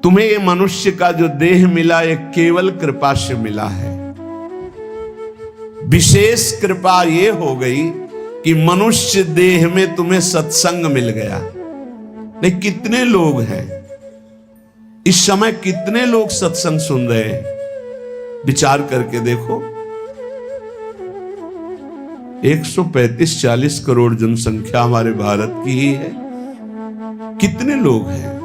तुम्हें ये मनुष्य का जो देह मिला ये केवल कृपा से मिला है। विशेष कृपा ये हो गई कि मनुष्य देह में तुम्हें सत्संग मिल गया। नहीं, कितने लोग हैं इस समय, कितने लोग सत्संग सुन रहे हैं? विचार करके देखो। 135-40 करोड़ जनसंख्या हमारे भारत की ही है। कितने लोग हैं?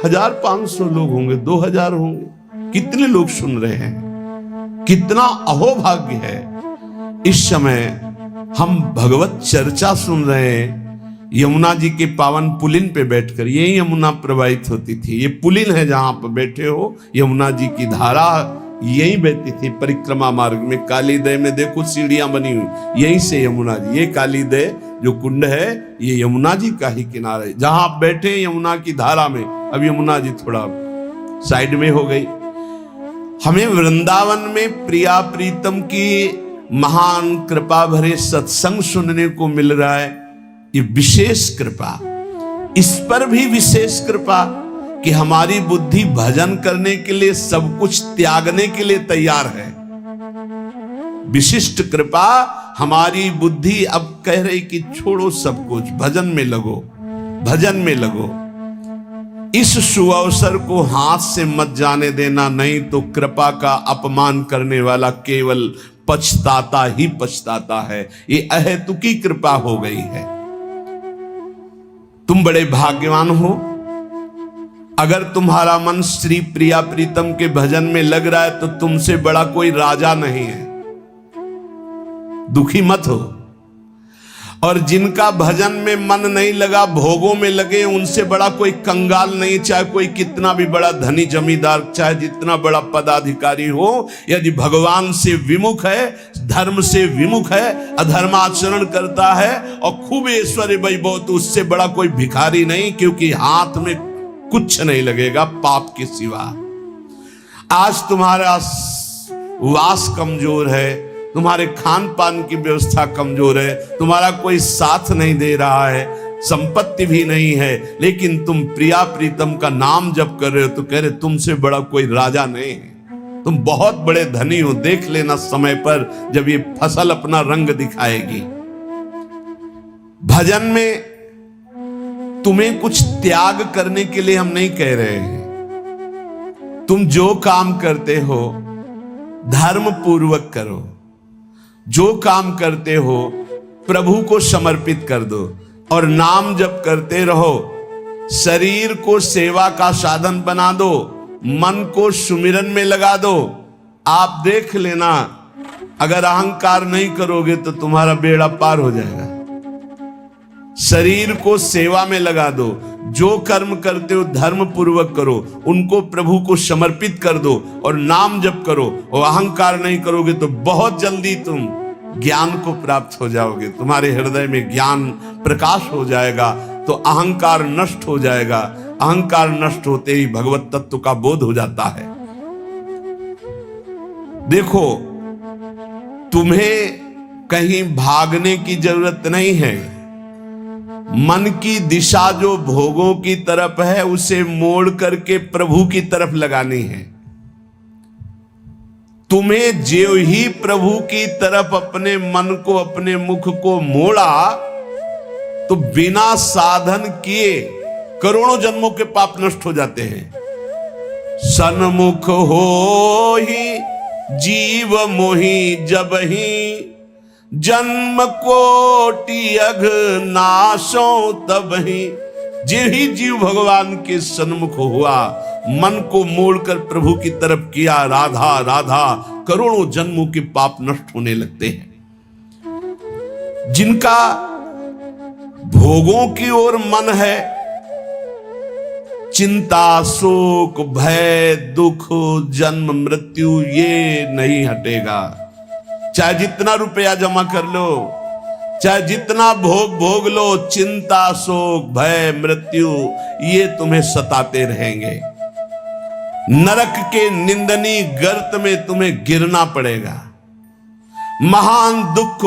1500 लोग होंगे, 2000 होंगे। कितने लोग सुन रहे हैं? कितना अहोभाग्य है। इस समय हम भगवत चर्चा सुन रहे हैं यमुना जी के पावन पुलिन पे बैठकर। यही यमुना प्रवाहित होती थी। ये पुलिन है जहां पर बैठे हो, यमुना जी की धारा यही बहती थी परिक्रमा मार्ग में। कालीदय में देखो सीढ़ियां बनी हुई, यहीं से यमुना जी। ये कालीदय जो कुंड है ये यमुना जी का ही किनारा है। जहां आप बैठे यमुना की धारा में, अब यमुना जी थोड़ा साइड में हो गई। हमें वृंदावन में प्रिया प्रीतम की महान कृपा भरे सत्संग सुनने को मिल रहा है। ये विशेष कृपा। इस पर भी विशेष कृपा कि हमारी बुद्धि भजन करने के लिए सब कुछ त्यागने के लिए तैयार है। विशिष्ट कृपा, हमारी बुद्धि अब कह रही कि छोड़ो सब कुछ, भजन में लगो, भजन में लगो। इस सुअवसर को हाथ से मत जाने देना, नहीं तो कृपा का अपमान करने वाला केवल पछताता ही पछताता है। ये अहेतुकी कृपा हो गई है। तुम बड़े भाग्यवान हो अगर तुम्हारा मन श्री प्रिया प्रीतम के भजन में लग रहा है, तो तुमसे बड़ा कोई राजा नहीं है। दुखी मत हो। और जिनका भजन में मन नहीं लगा, भोगों में लगे, उनसे बड़ा कोई कंगाल नहीं। चाहे कोई कितना भी बड़ा धनी जमींदार, चाहे जितना बड़ा पदाधिकारी हो, यदि भगवान से विमुख है, धर्म से विमुख है, अधर्माचरण करता है और खूब ऐश्वर्य वैभव, तो उससे बड़ा कोई भिखारी नहीं। क्योंकि हाथ में कुछ नहीं लगेगा पाप के सिवा। आज तुम्हारा वास कमजोर है, तुम्हारे खान पान की व्यवस्था कमजोर है, तुम्हारा कोई साथ नहीं दे रहा है, संपत्ति भी नहीं है, लेकिन तुम प्रिया प्रीतम का नाम जप कर रहे हो, तो कह रहे तुमसे बड़ा कोई राजा नहीं है। तुम बहुत बड़े धनी हो। देख लेना समय पर जब ये फसल अपना रंग दिखाएगी। भजन में तुम्हें कुछ त्याग करने के लिए हम नहीं कह रहे हैं। तुम जो काम करते हो धर्म पूर्वक करो। जो काम करते हो प्रभु को समर्पित कर दो और नाम जप करते रहो। शरीर को सेवा का साधन बना दो, मन को सुमिरन में लगा दो। आप देख लेना, अगर अहंकार नहीं करोगे तो तुम्हारा बेड़ा पार हो जाएगा। शरीर को सेवा में लगा दो। जो कर्म करते हो धर्म पूर्वक करो, उनको प्रभु को समर्पित कर दो और नाम जप करो। और अहंकार नहीं करोगे तो बहुत जल्दी तुम ज्ञान को प्राप्त हो जाओगे। तुम्हारे हृदय में ज्ञान प्रकाश हो जाएगा, तो अहंकार नष्ट हो जाएगा। अहंकार नष्ट होते ही भगवत तत्व का बोध हो जाता है। देखो, तुम्हें कहीं भागने की जरूरत नहीं है। मन की दिशा जो भोगों की तरफ है, उसे मोड़ करके प्रभु की तरफ लगानी है। तुम्हें जो ही प्रभु की तरफ अपने मन को, अपने मुख को मोड़ा, तो बिना साधन किए करोड़ों जन्मों के पाप नष्ट हो जाते हैं। सन्मुख हो ही जीव मोही, जब ही जन्म कोटि अघ नाशो तब ही। जे ही जीव भगवान के सन्मुख हुआ, मन को मोड़कर प्रभु की तरफ किया, राधा राधा, करोड़ों जन्मों के पाप नष्ट होने लगते हैं। जिनका भोगों की ओर मन है, चिंता, शोक, भय, दुख, जन्म, मृत्यु ये नहीं हटेगा। चाहे जितना रुपया जमा कर लो, चाहे जितना भोग लो, चिंता, शोक, भय, मृत्यु ये तुम्हें सताते रहेंगे। नरक के निंदनीय गर्त में तुम्हें गिरना पड़ेगा। महान दुख